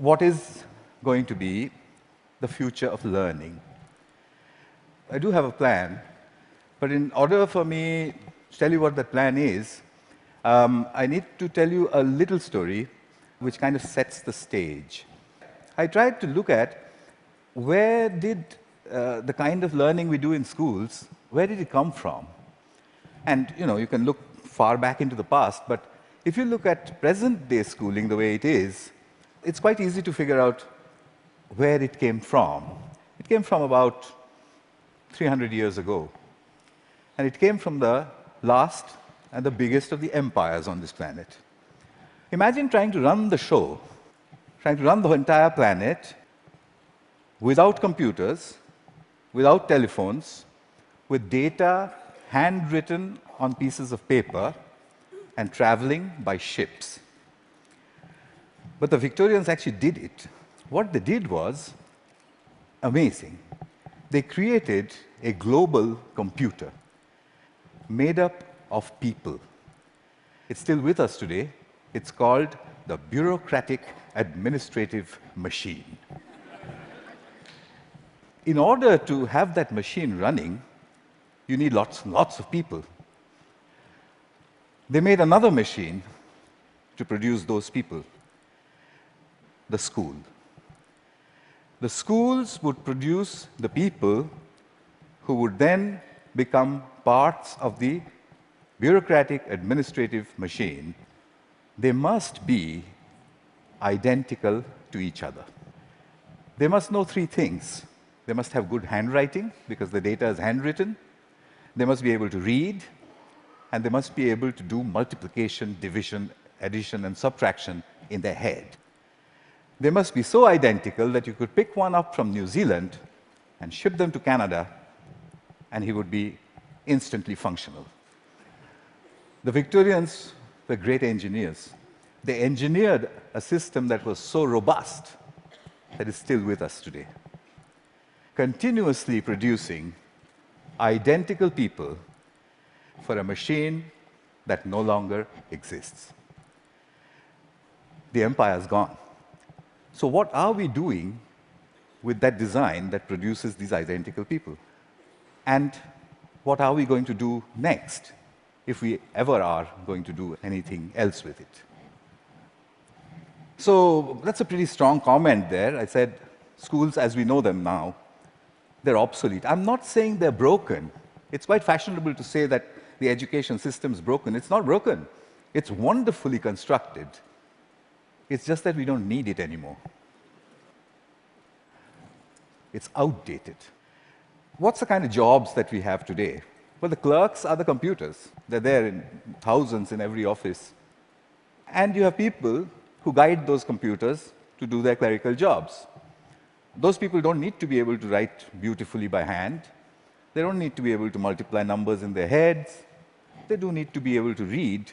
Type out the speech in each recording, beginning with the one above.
what is going to be the future of learning? I do have a plan, but in order for me to tell you what that plan is, I need to tell you a little story which kind of sets the stage. I tried to look at where did the kind of learning we do in schools, where did it come from? And you can look far back into the past, but if you look at present-day schooling the way it is, it's quite easy to figure out where it came from. It came from about 300 years ago. And it came from the last and the biggest of the empires on this planet. Imagine trying to run the show, trying to run the entire planet without computers, without telephones, with data handwritten on pieces of paper and traveling by ships. But the Victorians actually did it. What they did was amazing. They created a global computer made up of people. It's still with us today. It's called the bureaucratic administrative machine. In order to have that machine running, you need lots and lots of people. They made another machine to produce those people, the school. The schools would produce the people who would then become parts of the bureaucratic administrative machine. They must be identical to each other. They must know three things. They must have good handwriting, because the data is handwritten. They must be able to read, and they must be able to do multiplication, division, addition, and subtraction in their head. They must be so identical that you could pick one up from New Zealand and ship them to Canada, and he would be instantly functional. The Victorians were great engineers. They engineered a system that was so robust that is still with us today, continuously producing identical people for a machine that no longer exists. The empire's gone. So what are we doing with that design that produces these identical people? And what are we going to do next, if we ever are going to do anything else with it? So that's a pretty strong comment there. I said schools as we know them now, they're obsolete. I'm not saying they're broken. It's quite fashionable to say that the education system is broken. It's not broken. It's wonderfully constructed. It's just that we don't need it anymore. It's outdated. What's the kind of jobs that we have today? Well, the clerks are the computers. They're there in thousands in every office. And you have people who guide those computers to do their clerical jobs. Those people don't need to be able to write beautifully by hand. They don't need to be able to multiply numbers in their heads. They do need to be able to read.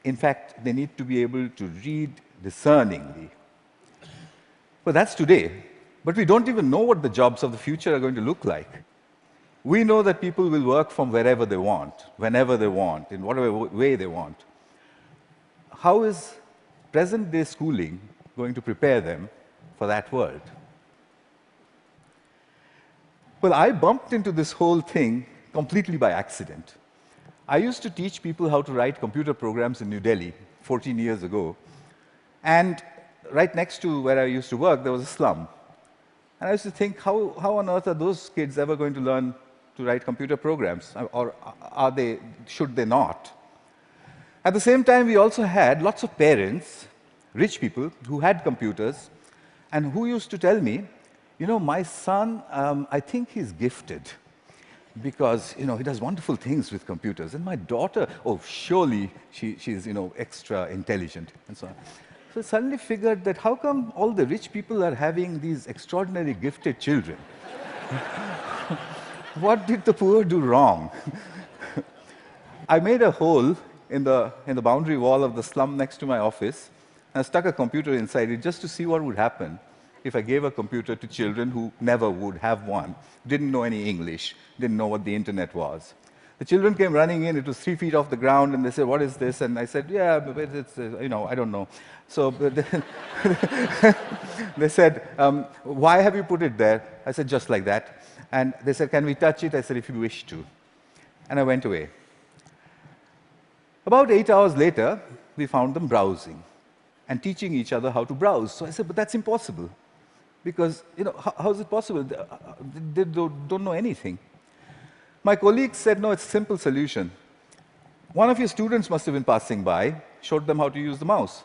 In fact, they need to be able to read discerningly. Well, that's today. But we don't even know what the jobs of the future are going to look like. We know that people will work from wherever they want, whenever they want, in whatever way they want. How is present-day schooling going to prepare them for that world? Well, I bumped into this whole thing completely by accident. I used to teach people how to write computer programs in New Delhi 14 years ago. And right next to where I used to work, there was a slum. And I used to think, how on earth are those kids ever going to learn to write computer programs? Or should they not? At the same time, we also had lots of parents, rich people, who had computers, and who used to tell me, my son, I think he's gifted, because he does wonderful things with computers. And my daughter, oh, surely she's extra intelligent, and so on. So I suddenly figured that how come all the rich people are having these extraordinarily gifted children? What did the poor do wrong? I made a hole in the boundary wall of the slum next to my office, and I stuck a computer inside it just to see what would happen if I gave a computer to children who never would have one, didn't know any English, didn't know what the internet was. The children came running in. It was 3 feet off the ground, and they said, "What is this?" And I said, "Yeah, but it's, I don't know." So they said, "Why have you put it there?" I said, "Just like that." And they said, "Can we touch it?" I said, "If you wish to." And I went away. About 8 hours later, we found them browsing and teaching each other how to browse. So I said, "But that's impossible. Because, how is it possible? They don't know anything." My colleagues said, "No, it's a simple solution. One of your students must have been passing by, showed them how to use the mouse."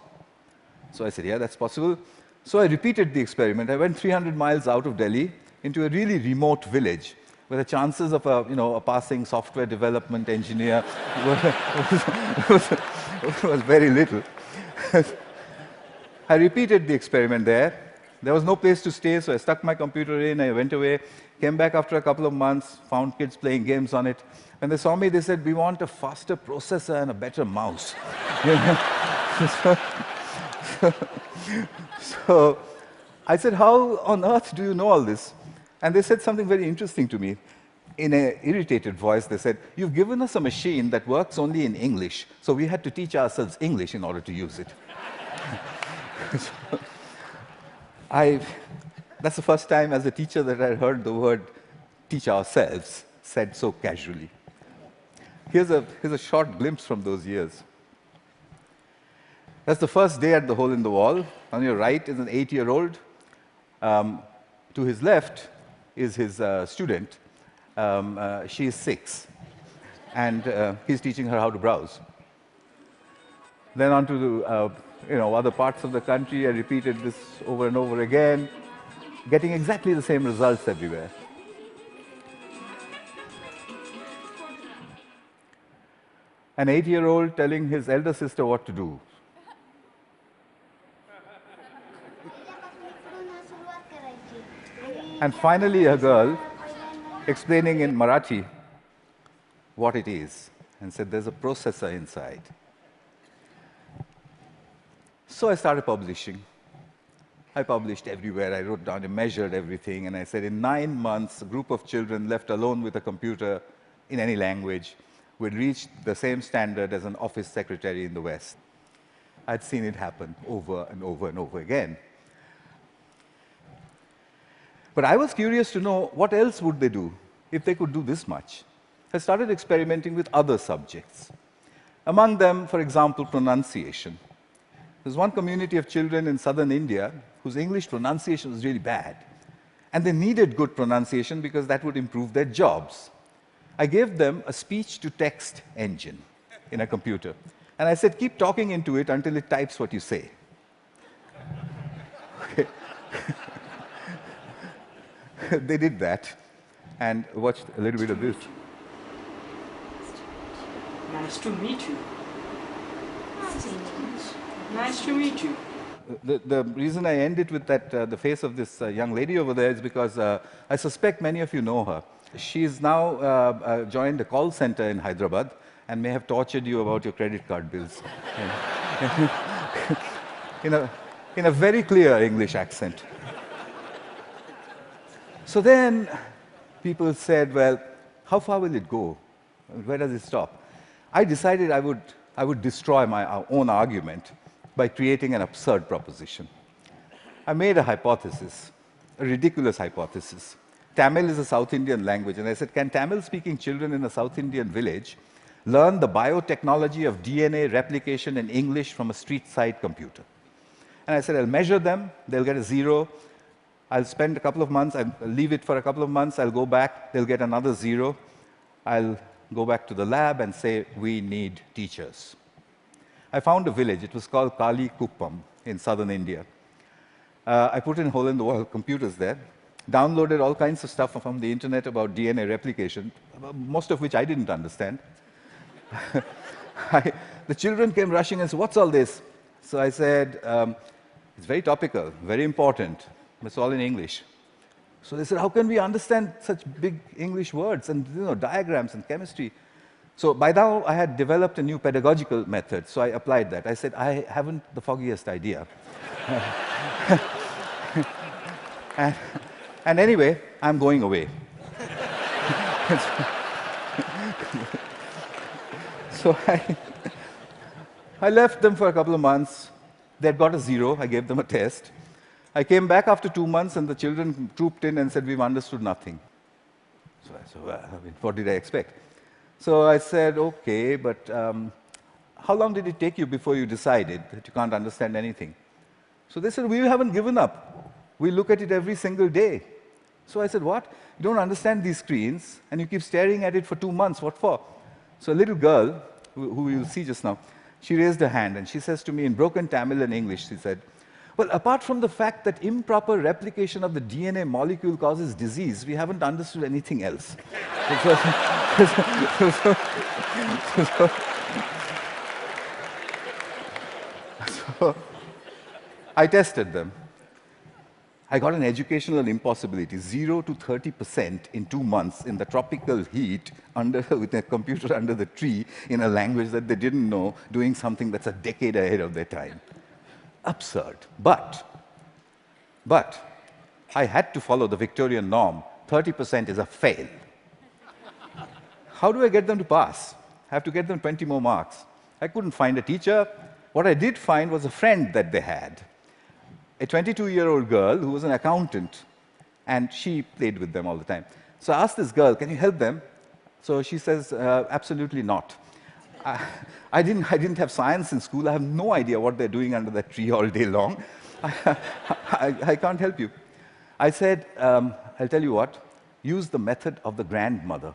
So I said, "Yeah, that's possible." So I repeated the experiment. I went 300 miles out of Delhi into a really remote village where the chances of a passing software development engineer was very little. I repeated the experiment there. There was no place to stay, so I stuck my computer in, I went away, came back after a couple of months, found kids playing games on it. When they saw me, they said, "We want a faster processor and a better mouse." So I said, "How on earth do you know all this?" And they said something very interesting to me. In an irritated voice, they said, "You've given us a machine that works only in English, so we had to teach ourselves English in order to use it." That's the first time as a teacher that I heard the word "teach ourselves" said so casually. Here's a short glimpse from those years. That's the first day at the hole in the wall. On your right is an 8-year-old. To his left is his student. She is 6, and he's teaching her how to browse. Then on to the, other parts of the country. I repeated this over and over again, getting exactly the same results everywhere. An 8-year-old telling his elder sister what to do. And finally, a girl explaining in Marathi what it is, and said, "There's a processor inside." So I started publishing. I published everywhere. I wrote down and measured everything, and I said, in 9 months, a group of children left alone with a computer in any language would reach the same standard as an office secretary in the West. I'd seen it happen over and over and over again. But I was curious to know what else would they do if they could do this much. I started experimenting with other subjects. Among them, for example, pronunciation. There's one community of children in southern India whose English pronunciation was really bad. And they needed good pronunciation because that would improve their jobs. I gave them a speech-to-text engine in a computer. And I said, "Keep talking into it until it types what you say." Okay. They did that, and watched a little bit of this. Nice to meet you. Nice to meet you. The reason I end it with that, the face of this young lady over there is because I suspect many of you know her. She's now joined a call center in Hyderabad and may have tortured you about your credit card bills. in a very clear English accent. So then people said, "Well, how far will it go? Where does it stop?" I decided I would destroy my own argument by creating an absurd proposition. I made a hypothesis, a ridiculous hypothesis. Tamil is a South Indian language, and I said, can Tamil-speaking children in a South Indian village learn the biotechnology of DNA replication in English from a street-side computer? And I said, I'll measure them, they'll get a 0. I'll spend a couple of months, I'll leave it for a couple of months, I'll go back, they'll get another 0. I'll go back to the lab and say, we need teachers. I found a village, it was called Kali Kuppam in southern India. I put in hole-in-the-wall computers there, downloaded all kinds of stuff from the internet about DNA replication, most of which I didn't understand. The children came rushing and said, what's all this? So I said, it's very topical, very important. It's all in English. So they said, how can we understand such big English words and diagrams and chemistry? So by now, I had developed a new pedagogical method, so I applied that. I said, I haven't the foggiest idea. and anyway, I'm going away. So I left them for a couple of months. They had got a 0. I gave them a test. I came back after 2 months, and the children trooped in and said, we've understood nothing. So I said, well, I mean, what did I expect? So I said, okay, but how long did it take you before you decided that you can't understand anything? So they said, we haven't given up. We look at it every single day. So I said, what? You don't understand these screens, and you keep staring at it for 2 months. What for? So a little girl, who you'll see just now, she raised her hand, and she says to me in broken Tamil and English, she said, well, apart from the fact that improper replication of the DNA molecule causes disease, we haven't understood anything else. So I tested them. I got an educational impossibility, 0 to 30% in 2 months in the tropical heat with a computer under the tree in a language that they didn't know, doing something that's a decade ahead of their time. Absurd. But I had to follow the Victorian norm. 30% is a fail. How do I get them to pass? I have to get them 20 more marks. I couldn't find a teacher. What I did find was a friend that they had, a 22-year-old girl who was an accountant, and she played with them all the time. So I asked this girl, can you help them? So she says, absolutely not. I didn't have science in school. I have no idea what they're doing under that tree all day long. I can't help you. I said, I'll tell you what, use the method of the grandmother.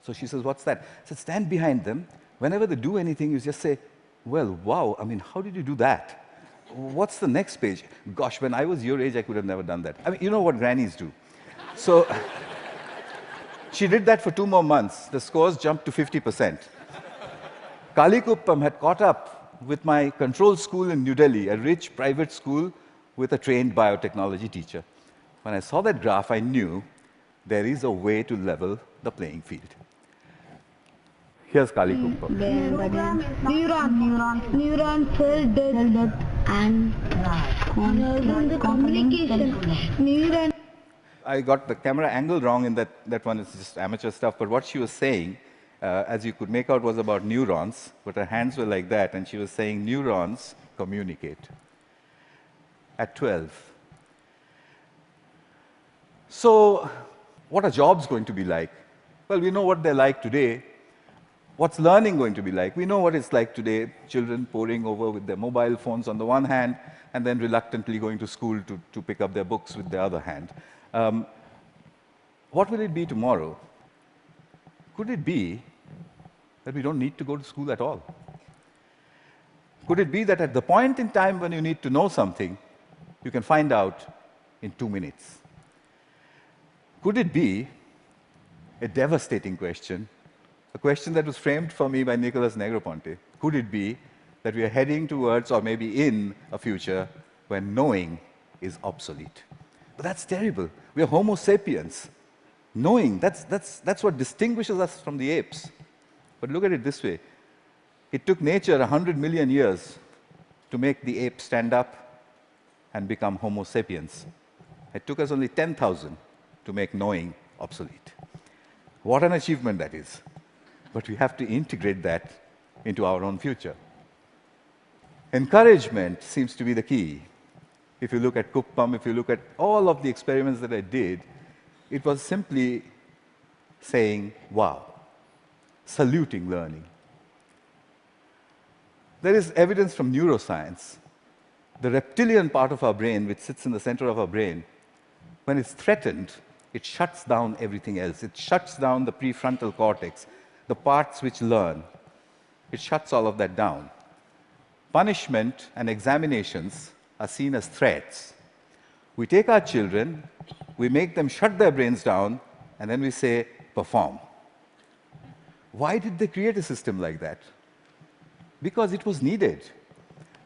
So she says, what's that? I said, stand behind them. Whenever they do anything, you just say, well, wow, I mean, how did you do that? What's the next page? Gosh, when I was your age, I could have never done that. I mean, you know what grannies do. So she did that for 2 more months. The scores jumped to 50%. Kalikuppam had caught up with my control school in New Delhi, a rich private school with a trained biotechnology teacher. When I saw that graph, I knew there is a way to level the playing field. Here's Kalikuppam. Neuron cell death and communication. Neuron. I got the camera angle wrong in that one is just amateur stuff, but what she was saying, as you could make out, was about neurons, but her hands were like that, and she was saying neurons communicate. At 12. So, what are jobs going to be like? Well, we know what they're like today. What's learning going to be like? We know what it's like today, children poring over with their mobile phones on the one hand, and then reluctantly going to school to pick up their books with the other hand. What will it be tomorrow? Could it be that we don't need to go to school at all? Could it be that at the point in time when you need to know something, you can find out in 2 minutes? Could it be a devastating question, a question that was framed for me by Nicholas Negroponte? Could it be that we are heading towards, or maybe in, a future when knowing is obsolete? But that's terrible. We are Homo sapiens. Knowing, that's what distinguishes us from the apes. But look at it this way. It took nature 100 million years to make the ape stand up and become Homo sapiens. It took us only 10,000 to make knowing obsolete. What an achievement that is. But we have to integrate that into our own future. Encouragement seems to be the key. If you look at Kuppam, if you look at all of the experiments that I did, it was simply saying, wow, saluting learning. There is evidence from neuroscience. The reptilian part of our brain, which sits in the center of our brain, when it's threatened, it shuts down everything else. It shuts down the prefrontal cortex, the parts which learn. It shuts all of that down. Punishment and examinations are seen as threats. We take our children, we make them shut their brains down, and then we say, perform. Why did they create a system like that? Because it was needed.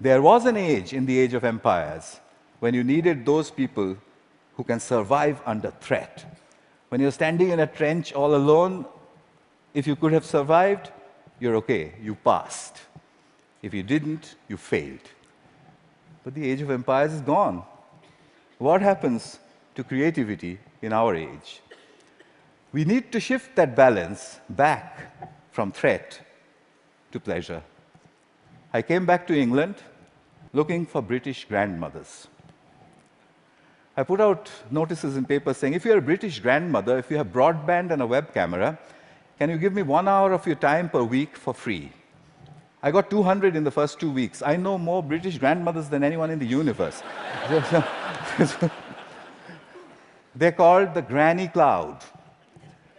There was an age, in the age of empires, when you needed those people who can survive under threat. When you're standing in a trench all alone, if you could have survived, you're okay, you passed. If you didn't, you failed. But the age of empires is gone. What happens to creativity in our age? We need to shift that balance back from threat to pleasure. I came back to England looking for British grandmothers. I put out notices in papers saying, if you're a British grandmother, if you have broadband and a web camera, can you give me 1 hour of your time per week for free? I got 200 in the first 2 weeks. I know more British grandmothers than anyone in the universe. They're called the granny cloud.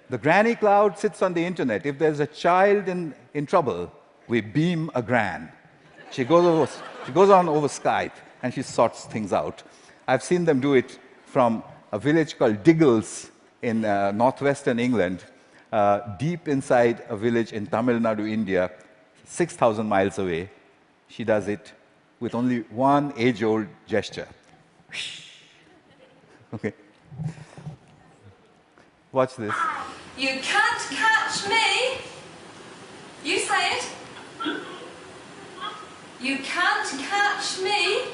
The granny cloud sits on the internet. If there's a child in trouble, we beam a gran. She goes on over Skype and she sorts things out. I've seen them do it from a village called Diggles in northwestern England, deep inside a village in Tamil Nadu, India, 6,000 miles away. She does it with only one age-old gesture. Okay. Watch this. You can't catch me. You say it. You can't catch me.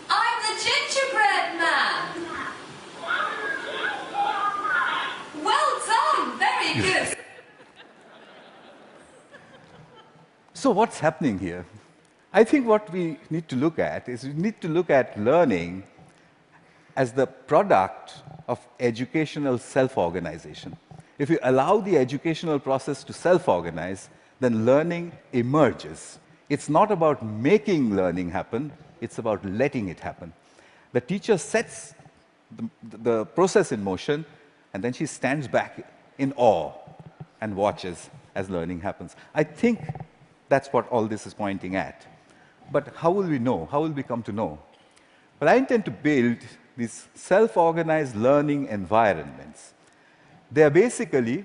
I'm the gingerbread man. Well done. Very good. So what's happening here? I think what we need to look at is we need to look at learning as the product of educational self-organization. If you allow the educational process to self-organize, then learning emerges. It's not about making learning happen, it's about letting it happen. The teacher sets the process in motion, and then she stands back in awe and watches as learning happens. I think that's what all this is pointing at. But how will we know? How will we come to know? Well, I intend to build these self-organized learning environments. They are basically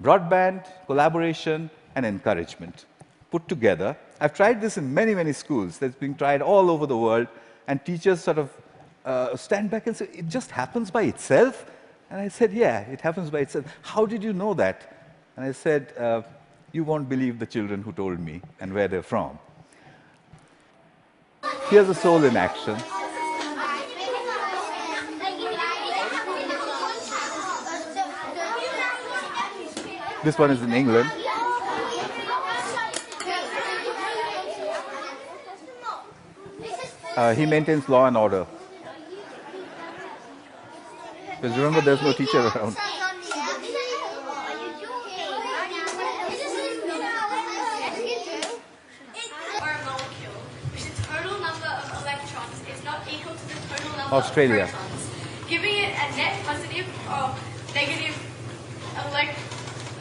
broadband, collaboration, and encouragement put together. I've tried this in many, many schools. That's being tried all over the world, and teachers sort of stand back and say, it just happens by itself? And I said, yeah, it happens by itself. How did you know that? And I said, you won't believe the children who told me and where they're from. Here's a soul in action. This one is in England. He maintains law and order. Because remember, there's no teacher around. Australia. Giving it a net positive or negative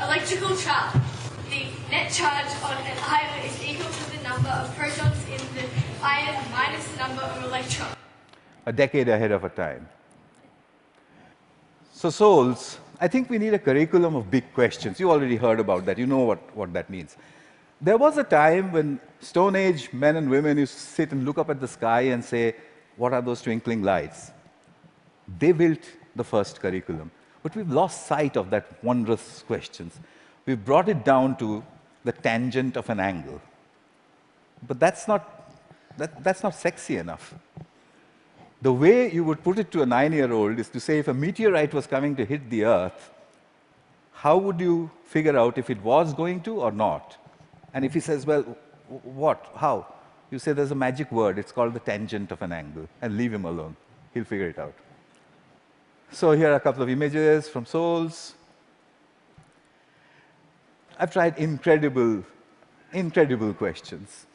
electrical charge. The net charge on an ion is equal to the number of protons in the ion minus the number of electrons. A decade ahead of her time. So souls, I think we need a curriculum of big questions. You already heard about that. You know what that means. There was a time when Stone Age men and women used to sit and look up at the sky and say, what are those twinkling lights? They built the first curriculum. But we've lost sight of that wondrous questions. We've brought it down to the tangent of an angle. But that's not sexy enough. The way you would put it to a 9-year-old is to say, if a meteorite was coming to hit the Earth, how would you figure out if it was going to or not? And if he says, well, what? How? You say there's a magic word, it's called the tangent of an angle, and leave him alone. He'll figure it out. So here are a couple of images from souls. I've tried incredible questions.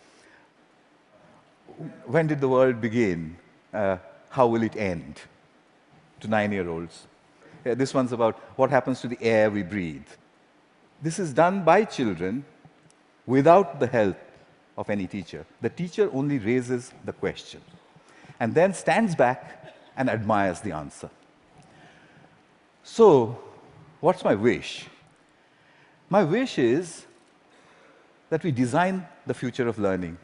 When did the world begin? How will it end? To 9-year-olds. This one's about what happens to the air we breathe. This is done by children without the help of any teacher. The teacher only raises the question and then stands back and admires the answer. So, what's my wish? My wish is that we design the future of learning.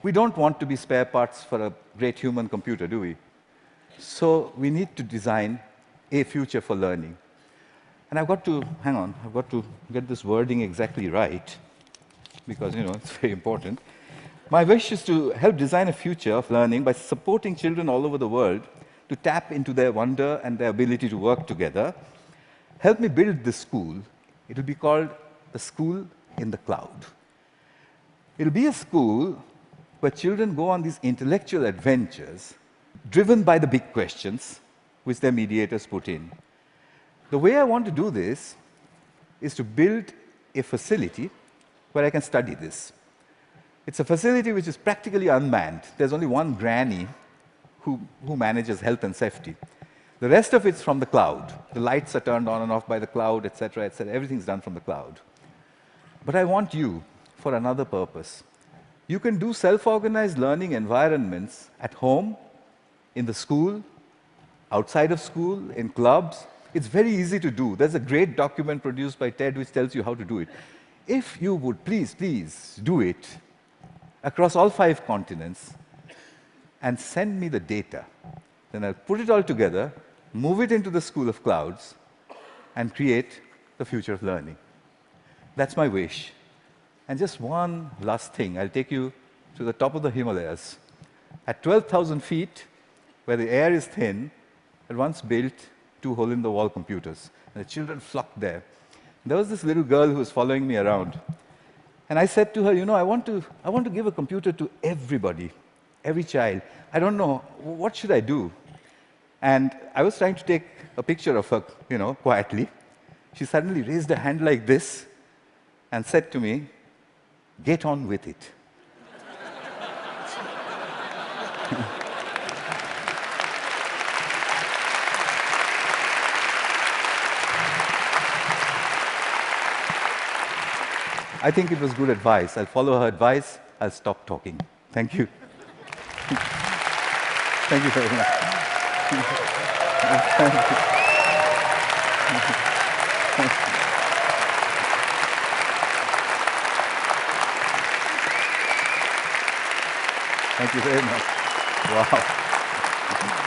We don't want to be spare parts for a great human computer, do we? So we need to design a future for learning. And I've got to get this wording exactly right, because, it's very important. My wish is to help design a future of learning by supporting children all over the world to tap into their wonder and their ability to work together, help me build this school. It will be called the School in the Cloud. It will be a school where children go on these intellectual adventures driven by the big questions which their mediators put in. The way I want to do this is to build a facility where I can study this. It's a facility which is practically unmanned. There's only one granny who manages health and safety. The rest of it's from the cloud. The lights are turned on and off by the cloud, etc., etc. Everything's done from the cloud. But I want you for another purpose. You can do self-organized learning environments at home, in the school, outside of school, in clubs. It's very easy to do. There's a great document produced by TED which tells you how to do it. If you would please do it across all 5 continents and send me the data, then I'll put it all together, move it into the School of Clouds, and create the future of learning. That's my wish. And just one last thing. I'll take you to the top of the Himalayas. At 12,000 feet, where the air is thin, I once built 2 hole-in-the-wall computers. And the children flocked there. There was this little girl who was following me around. And I said to her, you know, I want to give a computer to everybody, every child. I don't know, what should I do? And I was trying to take a picture of her, you know, quietly. She suddenly raised her hand like this and said to me, "Get on with it." I think it was good advice. I'll follow her advice. I'll stop talking. Thank you. Thank you very much. Thank you very much. Wow.